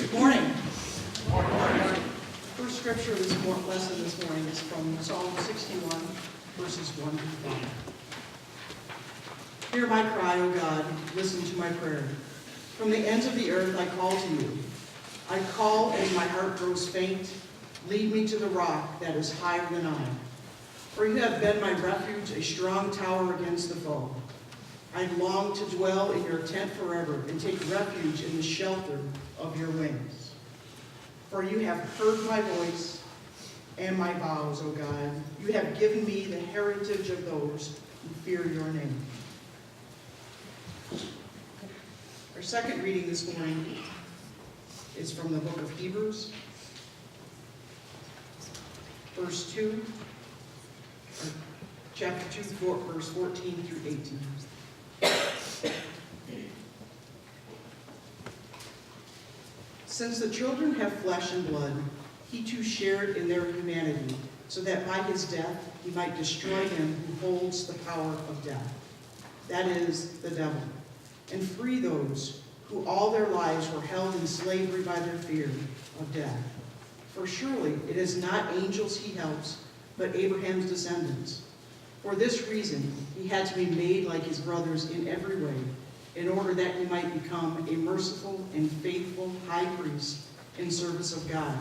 Good morning. First scripture lesson this morning is from Psalm 61, verses 1 to 5. Hear my cry, O God, listen to my prayer. From the ends of the earth I call to you. I call as my heart grows faint. Lead me to the rock that is higher than I. For you have been my refuge, a strong tower against the foe. I long to dwell in your tent forever and take refuge in the shelter of your wings. For you have heard my voice and my vows, O God. You have given me the heritage of those who fear your name. Our second reading this morning is from the book of Hebrews, chapter 2, verse 14 through 18. Since the children have flesh and blood, he too shared in their humanity, so that by his death he might destroy him who holds the power of death, that is, the devil, and free those who all their lives were held in slavery by their fear of death. For surely it is not angels he helps, but Abraham's descendants. For this reason he had to be made like his brothers in every way, in order that he might become a merciful and faithful high priest in service of God,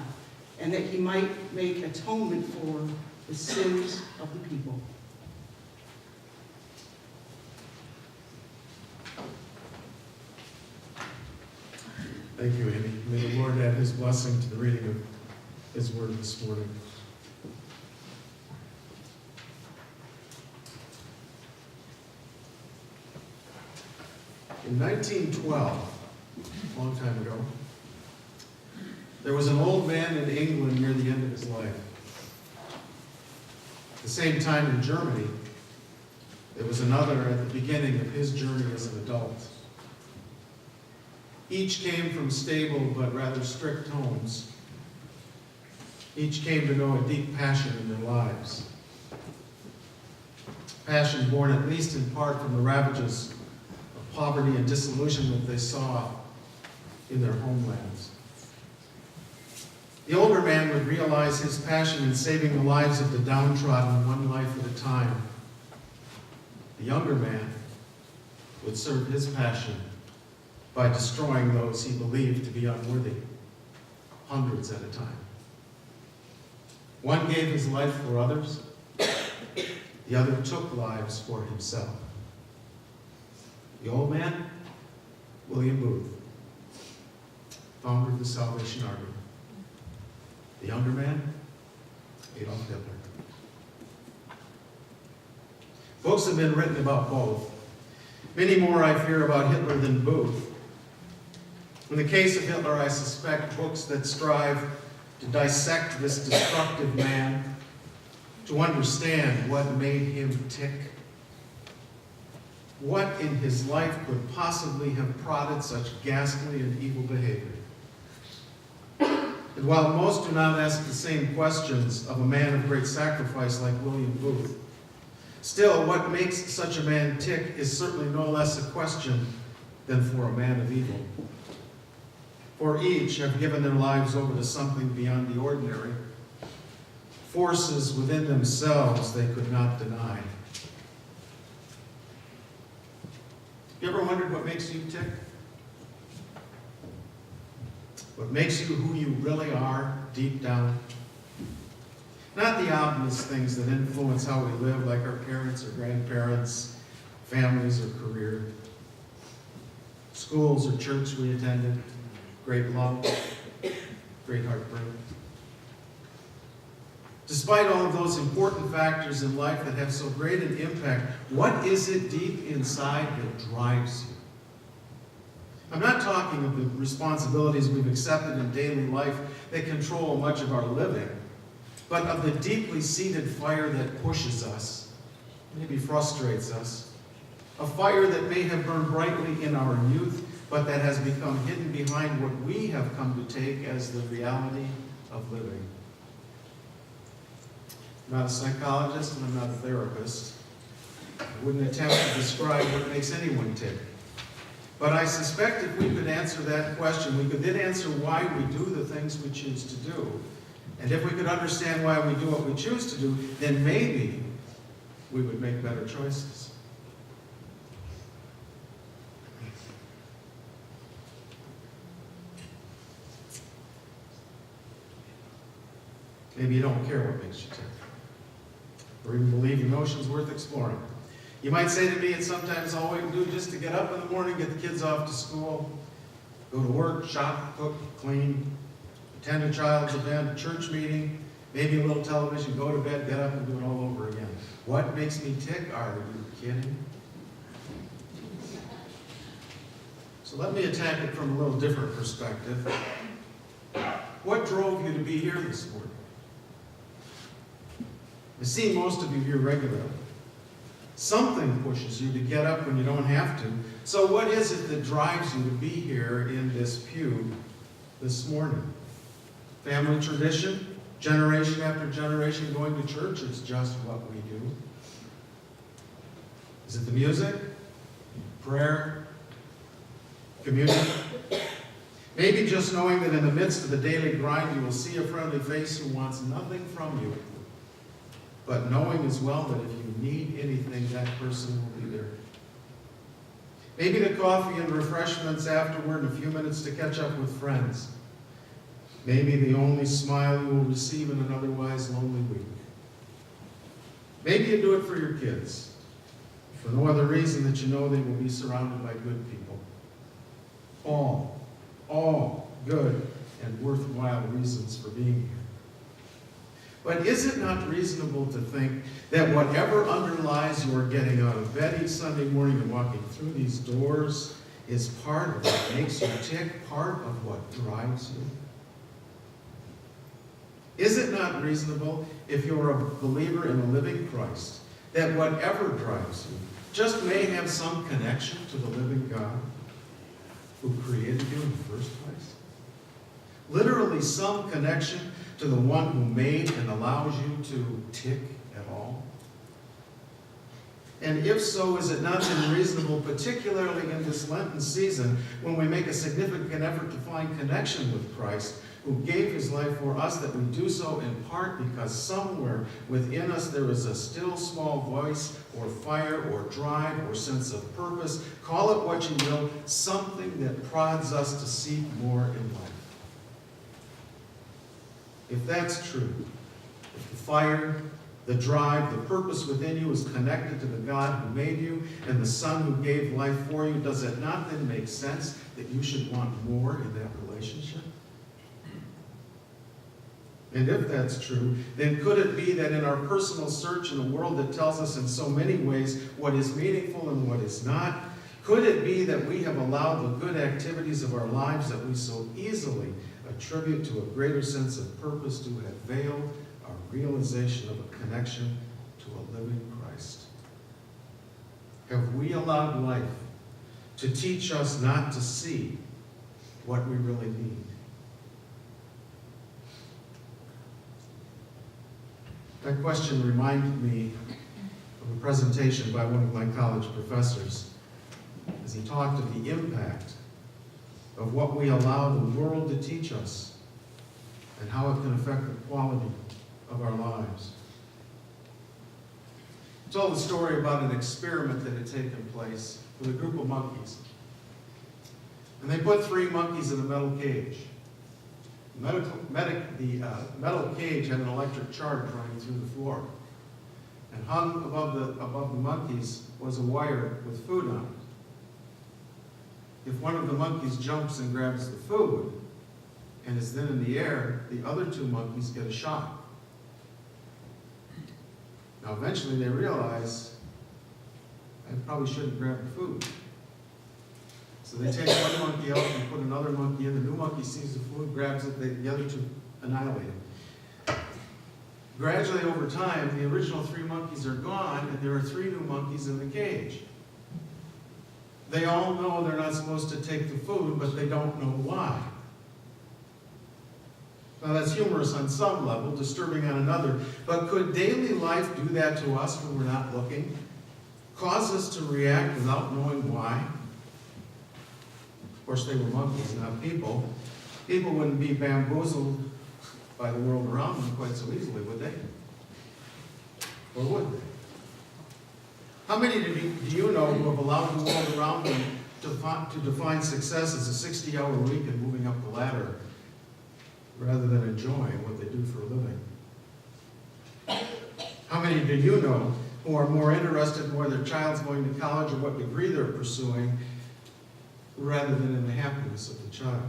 and that he might make atonement for the sins of the people. Thank you, Amy. May the Lord add his blessing to the reading of his word this morning. In 1912, a long time ago, there was an old man in England near the end of his life. At the same time in Germany, there was another at the beginning of his journey as an adult. Each came from stable but rather strict homes. Each came to know a deep passion in their lives. Passion born at least in part from the ravages of poverty and disillusionment they saw in their homelands. The older man would realize his passion in saving the lives of the downtrodden one life at a time. The younger man would serve his passion by destroying those he believed to be unworthy, hundreds at a time. One gave his life for others, the other took lives for himself. The old man, William Booth, founder of the Salvation Army. The younger man, Adolf Hitler. Books have been written about both. Many more, I fear, about Hitler than Booth. In the case of Hitler, I suspect books that strive to dissect this destructive man, to understand what made him tick. What in his life could possibly have prodded such ghastly and evil behavior? And while most do not ask the same questions of a man of great sacrifice like William Booth, still, what makes such a man tick is certainly no less a question than for a man of evil. For each have given their lives over to something beyond the ordinary, forces within themselves they could not deny. You ever wondered what makes you tick? What makes you who you really are deep down? Not the obvious things that influence how we live, like our parents or grandparents, families or career, schools or church we attended, great love, great heartbreak. Despite all of those important factors in life that have so great an impact, what is it deep inside that drives you? I'm not talking of the responsibilities we've accepted in daily life that control much of our living, but of the deeply seated fire that pushes us, maybe frustrates us, a fire that may have burned brightly in our youth, but that has become hidden behind what we have come to take as the reality of living. I'm not a psychologist and I'm not a therapist. I wouldn't attempt to describe what makes anyone tick. But I suspect if we could answer that question, we could then answer why we do the things we choose to do. And if we could understand why we do what we choose to do, then maybe we would make better choices. Maybe you don't care what makes you tick, or even believe emotion's worth exploring. You might say to me, it's sometimes all we can do just to get up in the morning, get the kids off to school, go to work, shop, cook, clean, attend a child's event, a church meeting, maybe a little television, go to bed, get up and do it all over again. What makes me tick? Are you kidding? So let me attack it from a little different perspective. What drove you to be here this morning? I see most of you here regularly. Something pushes you to get up when you don't have to. So what is it that drives you to be here in this pew this morning? Family tradition? Generation after generation going to church is just what we do. Is it the music? Prayer? Communion? Maybe just knowing that in the midst of the daily grind you will see a friendly face who wants nothing from you, but knowing as well that if you need anything, that person will be there. Maybe the coffee and refreshments afterward and a few minutes to catch up with friends. Maybe the only smile you will receive in an otherwise lonely week. Maybe you do it for your kids, for no other reason that you know they will be surrounded by good people. All good and worthwhile reasons for being here. But is it not reasonable to think that whatever underlies your getting out of bed each Sunday morning and walking through these doors is part of what makes you tick, part of what drives you? Is it not reasonable, if you're a believer in a living Christ, that whatever drives you just may have some connection to the living God who created you in the first place? Literally some connection to the one who made and allows you to tick at all? And if so, is it not unreasonable, particularly in this Lenten season, when we make a significant effort to find connection with Christ, who gave his life for us, that we do so in part because somewhere within us there is a still small voice or fire or drive or sense of purpose, call it what you will, something that prods us to seek more in life. If that's true, if the fire, the drive, the purpose within you is connected to the God who made you and the Son who gave life for you, does it not then make sense that you should want more in that relationship? And if that's true, then could it be that in our personal search in a world that tells us in so many ways what is meaningful and what is not, could it be that we have allowed the good activities of our lives that we so easily attribute to a greater sense of purpose to have veiled our realization of a connection to a living Christ? Have we allowed life to teach us not to see what we really need? That question reminded me of a presentation by one of my college professors as he talked of the impact of what we allow the world to teach us and how it can affect the quality of our lives. He told a story about an experiment that had taken place with a group of monkeys. And they put 3 monkeys in a metal cage. The metal cage had an electric charge running through the floor. And hung above the monkeys was a wire with food on it. If one of the monkeys jumps and grabs the food and is then in the air, the other 2 monkeys get a shock. Now eventually they realize, I probably shouldn't grab the food. So they take one monkey out and put another monkey in. The new monkey sees the food, grabs it, the other 2 annihilate it. Gradually over time, the original 3 monkeys are gone, and there are 3 new monkeys in the cage. They all know they're not supposed to take the food, but they don't know why. Now that's humorous on some level, disturbing on another, but could daily life do that to us when we're not looking? Cause us to react without knowing why? Of course, they were monkeys, not people. People wouldn't be bamboozled by the world around them quite so easily, would they? Or would they? How many do you know who have allowed the world around them to define success as a 60-hour week and moving up the ladder rather than enjoying what they do for a living? How many do you know who are more interested in where their child's going to college or what degree they're pursuing rather than in the happiness of the child?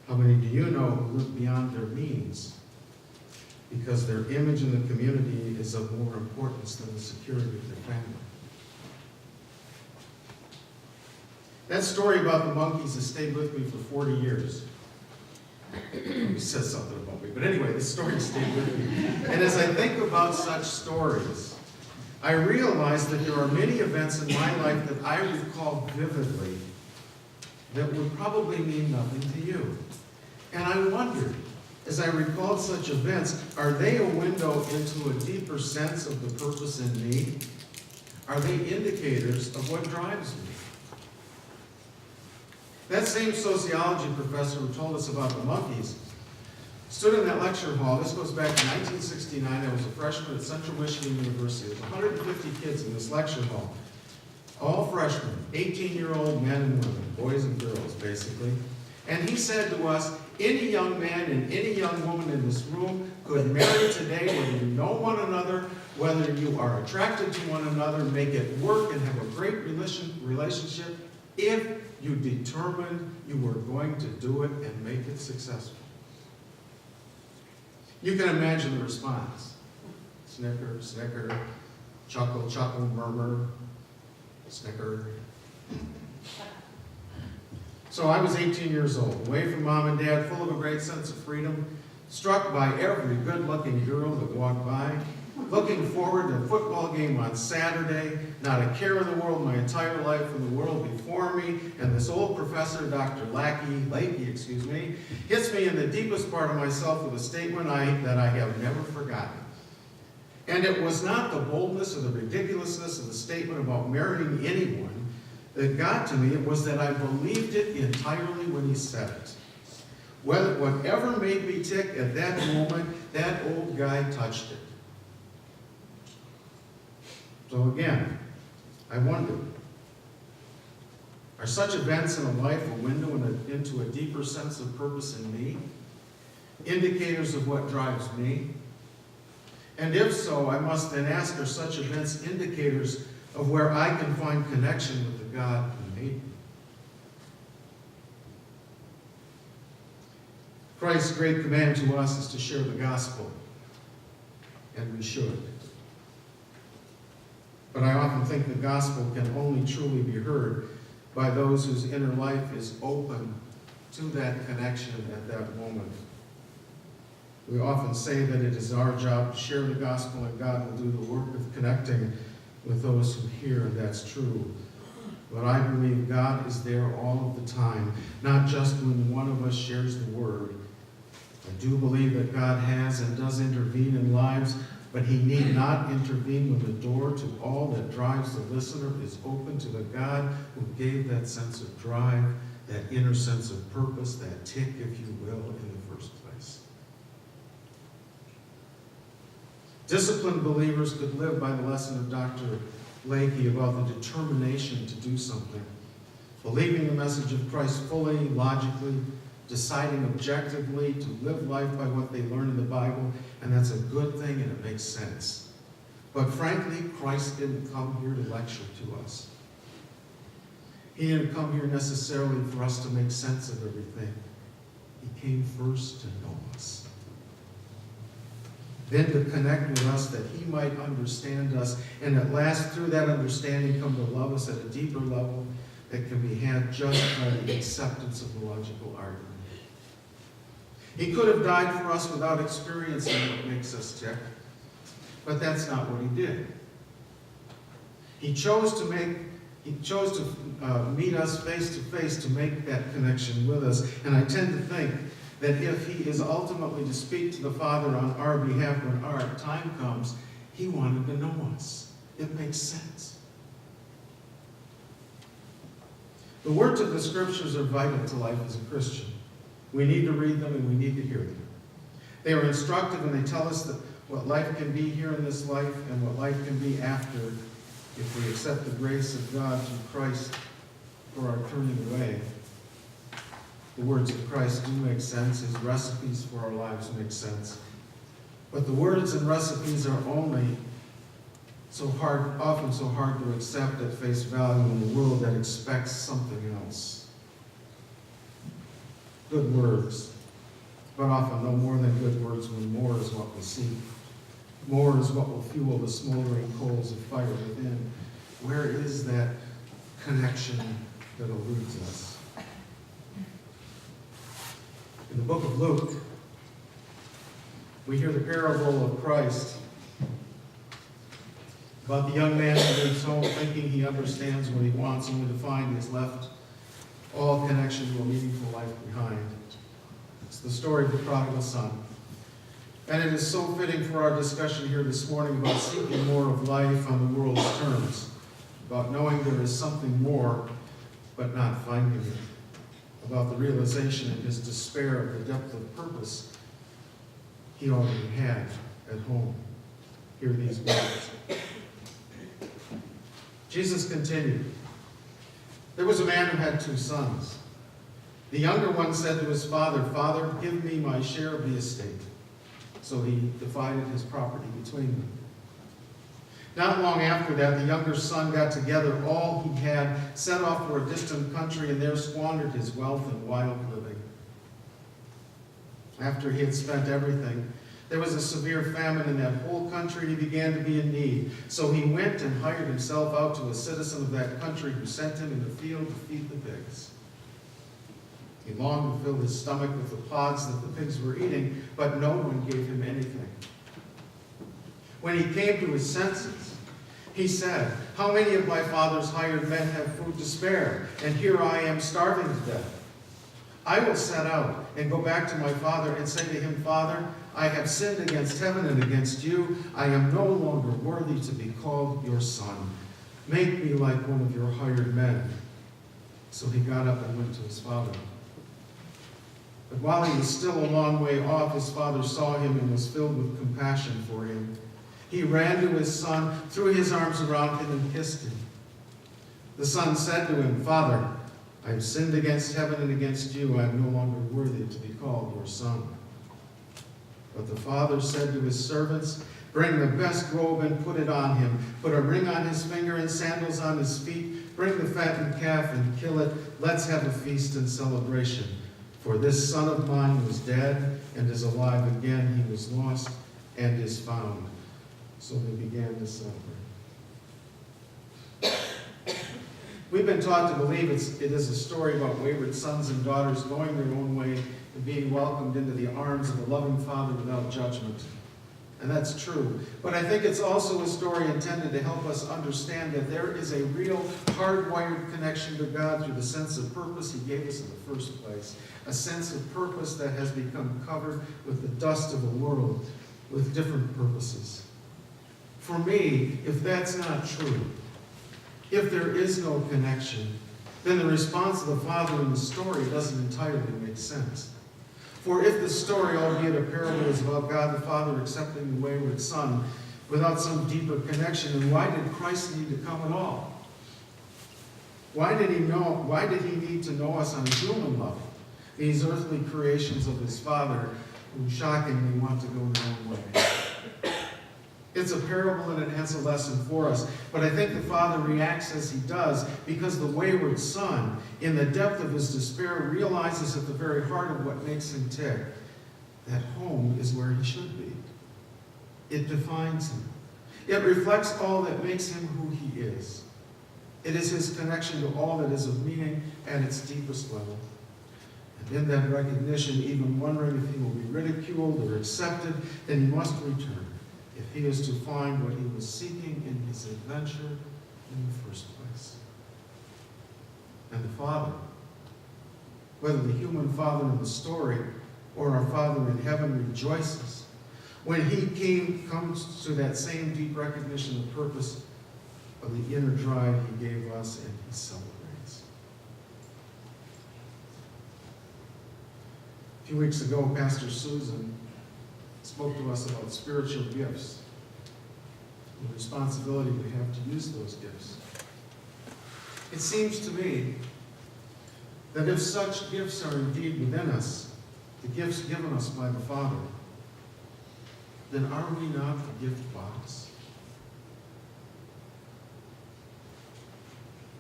How many do you know who live beyond their means because their image in the community is of more importance than the security of their family? That story about the monkeys has stayed with me for 40 years. He says something about me. But anyway, this story stayed with me. And as I think about such stories, I realize that there are many events in my life that I recall vividly that would probably mean nothing to you. And I wondered, as I recalled such events, are they a window into a deeper sense of the purpose in me? Are they indicators of what drives me? That same sociology professor who told us about the monkeys stood in that lecture hall. This goes back to 1969. I was a freshman at Central Michigan University. There was 150 kids in this lecture hall. All freshmen, 18-year-old men and women, boys and girls, basically. And he said to us, any young man and any young woman in this room could marry today, whether you know one another, whether you are attracted to one another, make it work and have a great relationship, if you determined you were going to do it and make it successful. You can imagine the response. Snicker, snicker, chuckle, chuckle, murmur, snicker. So I was 18 years old, away from mom and dad, full of a great sense of freedom, struck by every good-looking girl that walked by, looking forward to a football game on Saturday, not a care in the world, my entire life and the world before me, and this old professor, Dr. Lakey, hits me in the deepest part of myself with a statement that I have never forgotten. And it was not the boldness or the ridiculousness of the statement about marrying anyone that got to me. It was that I believed it entirely when he said it. Whatever made me tick at that moment, that old guy touched it. So again, I wonder, are such events in a life a window into a deeper sense of purpose in me? Indicators of what drives me? And if so, I must then ask, are such events indicators of where I can find connection with the God who made me? Christ's great command to us is to share the gospel, and we should. But I often think the gospel can only truly be heard by those whose inner life is open to that connection at that moment. We often say that it is our job to share the gospel, and God will do the work of connecting with those who hear, and that's true. But I believe God is there all of the time, not just when one of us shares the word. I do believe that God has and does intervene in lives, but he need not intervene when the door to all that drives the listener is open to the God who gave that sense of drive, that inner sense of purpose, that tick, if you will, in the first place. Disciplined believers could live by the lesson of Dr. Lakey about the determination to do something, believing the message of Christ fully, logically, deciding objectively to live life by what they learn in the Bible, and that's a good thing and it makes sense. But frankly, Christ didn't come here to lecture to us. He didn't come here necessarily for us to make sense of everything. He came first to know us. Then to connect with us that he might understand us, and at last through that understanding come to love us at a deeper level that can be had just by the acceptance of the logical argument. He could have died for us without experiencing what makes us tick, but that's not what he did. He chose to meet us face to face to make that connection with us, and I tend to think that if he is ultimately to speak to the Father on our behalf when our time comes, he wanted to know us. It makes sense. The words of the Scriptures are vital to life as a Christian. We need to read them and we need to hear them. They are instructive and they tell us that what life can be here in this life and what life can be after if we accept the grace of God through Christ for our turning away. The words of Christ do make sense. His recipes for our lives make sense. But the words and recipes are only often so hard to accept at face value in a world that expects something else. Good words, but often no more than good words when more is what we seek. More is what will fuel the smoldering coals of fire within. Where is that connection that eludes us? In the book of Luke, we hear the parable of Christ about the young man who leaves home thinking he understands what he wants, only to find he has left all connection to a meaningful life behind. It's the story of the prodigal son. And it is so fitting for our discussion here this morning about seeking more of life on the world's terms, about knowing there is something more, but not finding it, about the realization in his despair of the depth of purpose he already had at home. Hear these words. Jesus continued, "There was a man who had 2 sons. The younger one said to his father, 'Father, give me my share of the estate.' So he divided his property between them. Not long after that, the younger son got together all he had, set off for a distant country, and there squandered his wealth in wild living. After he had spent everything, there was a severe famine in that whole country, and he began to be in need. So he went and hired himself out to a citizen of that country who sent him in the field to feed the pigs. He longed to fill his stomach with the pods that the pigs were eating, but no one gave him anything. When he came to his senses, he said, 'How many of my father's hired men have food to spare, and here I am starving to death? I will set out and go back to my father and say to him, Father, I have sinned against heaven and against you. I am no longer worthy to be called your son. Make me like one of your hired men.' So he got up and went to his father. But while he was still a long way off, his father saw him and was filled with compassion for him. He ran to his son, threw his arms around him, and kissed him. The son said to him, 'Father, I have sinned against heaven and against you. I am no longer worthy to be called your son.' But the father said to his servants, 'Bring the best robe and put it on him. Put a ring on his finger and sandals on his feet. Bring the fattened calf and kill it. Let's have a feast and celebration. For this son of mine was dead and is alive again. He was lost and is found.' So they began to celebrate." We've been taught to believe it is a story about wayward sons and daughters going their own way and being welcomed into the arms of a loving father without judgment. And that's true. But I think it's also a story intended to help us understand that there is a real hardwired connection to God through the sense of purpose He gave us in the first place. A sense of purpose that has become covered with the dust of a world with different purposes. For me, if that's not true, if there is no connection, then the response of the father in the story doesn't entirely make sense. For if the story, albeit a parable, is about God the Father accepting the wayward son without some deeper connection, then why did Christ need to come at all? Why did he need to know us on a human level? These earthly creations of his Father who shockingly want to go their own way. It's a parable and it has a lesson for us. But I think the father reacts as he does because the wayward son, in the depth of his despair, realizes at the very heart of what makes him tick that home is where he should be. It defines him. It reflects all that makes him who he is. It is his connection to all that is of meaning at its deepest level. And in that recognition, even wondering if he will be ridiculed or accepted, then he must return if he is to find what he was seeking in his adventure in the first place. And the Father, whether the human father in the story or our Father in heaven, rejoices when he comes to that same deep recognition of purpose of the inner drive he gave us, and he celebrates. few weeks ago, Pastor Susan spoke to us about spiritual gifts, the responsibility we have to use those gifts. It seems to me that if such gifts are indeed within us, the gifts given us by the Father, then are we not the gift box?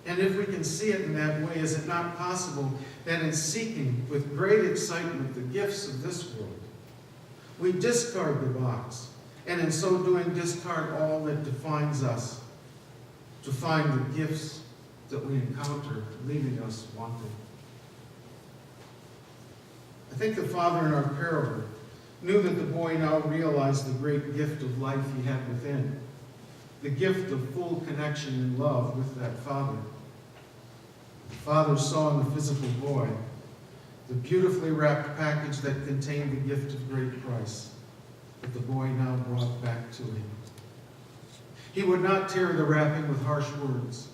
And if we can see it in that way, is it not possible that in seeking with great excitement the gifts of this world, we discard the box, and in so doing discard all that defines us, to find the gifts that we encounter, leaving us wanting? I think the father in our parable knew that the boy now realized the great gift of life he had within, the gift of full connection and love with that father. The father saw in the physical boy the beautifully wrapped package that contained the gift of great price that the boy now brought back to him. He would not tear the wrapping with harsh words,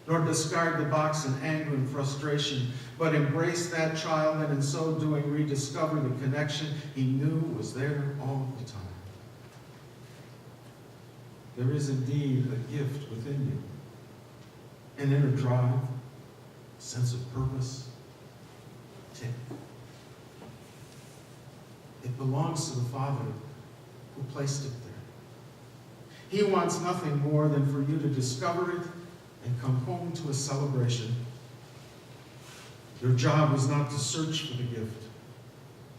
nor discard the box in anger and frustration, but embrace that child and in so doing rediscover the connection he knew was there all the time. There is indeed a gift within you, an inner drive, sense of purpose, tick. It belongs to the Father who placed it there. He wants nothing more than for you to discover it and come home to a celebration. Your job is not to search for the gift,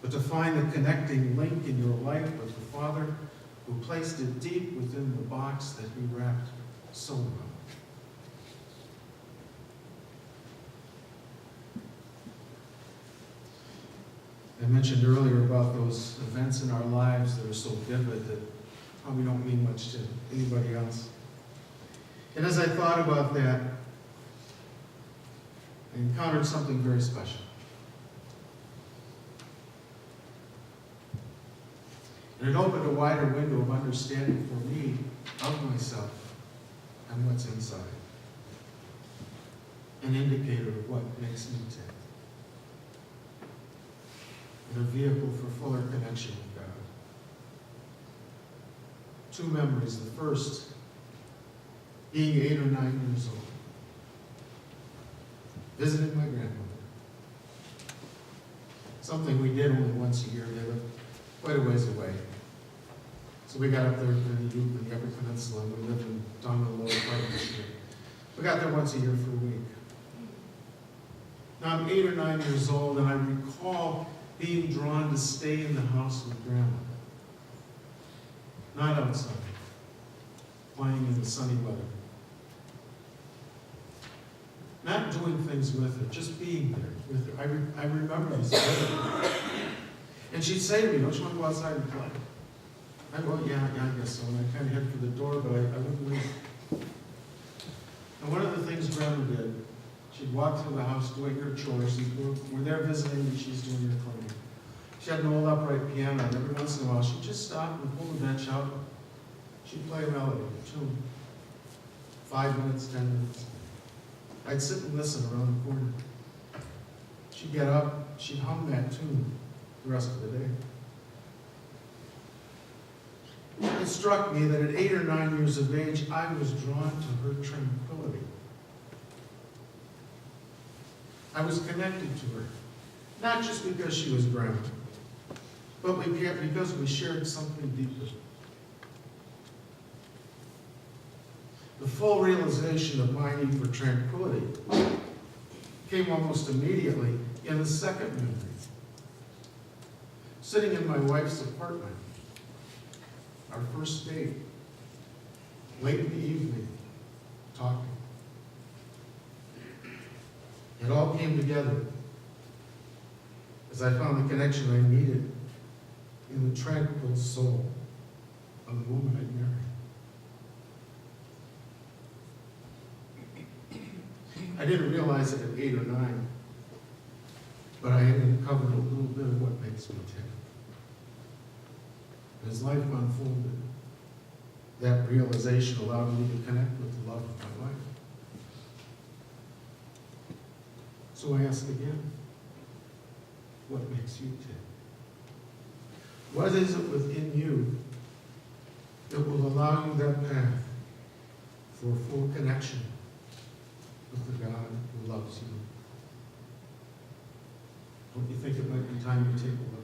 but to find the connecting link in your life with the Father who placed it deep within the box that he wrapped so well. I mentioned earlier about those events in our lives that are so vivid that probably don't mean much to anybody else. And as I thought about that, I encountered something very special. And it opened a wider window of understanding for me of myself and what's inside. An indicator of what makes me tick. And a vehicle for fuller connection with God. Two memories. The first, being 8 or 9 years old, visiting my grandmother. Something we did only once a year. They lived quite a ways away. So we got up there in the Upper Peninsula, and we lived down in the lower part of Michigan. We got there once a year for a week. Now I'm 8 or 9 years old, and I recall being drawn to stay in the house with Grandma. Not outside, playing in the sunny weather. Not doing things with her, just being there with her. I remember this. And she'd say to me, "Don't you want to go outside and play?" Well, yeah, I guess so. And I kind of head for the door, but I wouldn't leave. And one of the things Grandma did, she'd walk through the house doing her chores. We're there visiting, and she's doing her cleaning. She had an old upright piano, and every once in a while, she'd just stop and pull the bench out. She'd play a melody, a tune. 5 minutes, 10 minutes. I'd sit and listen around the corner. She'd get up, she'd hum that tune the rest of the day. It struck me that at 8 or 9 years of age, I was drawn to her tranquility. I was connected to her, not just because she was Grandma, but because we shared something deeper. The full realization of my need for tranquility came almost immediately in the second memory. Sitting in my wife's apartment, our first date, late in the evening, talking. It all came together as I found the connection I needed in the tranquil soul of the woman I'd married. I didn't realize it at 8 or 9, but I had uncovered a little bit of what makes me tick. As life unfolded, that realization allowed me to connect with the love of my life. So I ask again, what makes you tick? What is it within you that will allow you that path for full connection with the God who loves you? Don't you think it might be time you take a look?